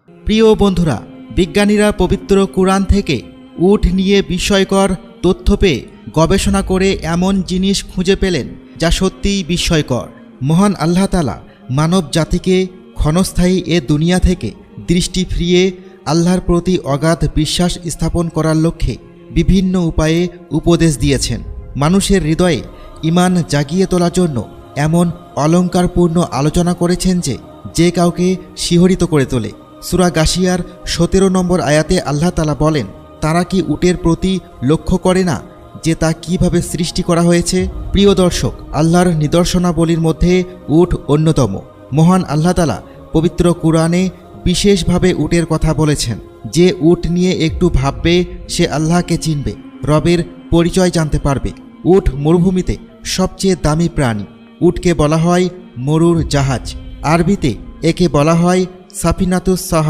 প্রিয় বন্ধুরা, বিজ্ঞানীরা পবিত্র কুরআন থেকে উট নিয়ে বিস্ময়কর তথ্য পেয়ে গবেষণা করে এমন জিনিস খুঁজে পেলেন যা সত্যিই বিস্ময়কর। মহান আল্লাহ তাআলা মানব জাতিকে ক্ষণস্থায়ী এ দুনিয়া থেকে দৃষ্টি ফিরিয়ে আল্লাহর প্রতি অগাধ বিশ্বাস স্থাপন করার লক্ষ্যে বিভিন্ন উপায়ে উপদেশ দিয়েছেন। মানুষের হৃদয়ে ঈমান জাগিয়ে তোলার জন্য এমন অলঙ্কারপূর্ণ আলোচনা করেছেন যে কাউকে শিহরিত করে তোলে। সূরা গাশিয়ার 17 নম্বর আয়াতে আল্লাহ তাআলা বলেন, তারা কি উটের প্রতি লক্ষ্য করে না যে তা কিভাবে সৃষ্টি করা হয়েছে? প্রিয় দর্শক, আল্লাহর নিদর্শনাবলীর মধ্যে উট অন্যতম। মহান আল্লাহ তাআলা পবিত্র কুরআনে বিশেষভাবে উটের কথা বলেছেন। যে উট নিয়ে একটু ভাববে সে আল্লাহকে চিনবে, রবের পরিচয় জানতে পারবে। উট মরুভূমিতে সবচেয়ে দামি প্রাণী। উটকে বলা হয় মরুর জাহাজ। আরবিতে একে বলা হয় সাফিনাতুস সাহা।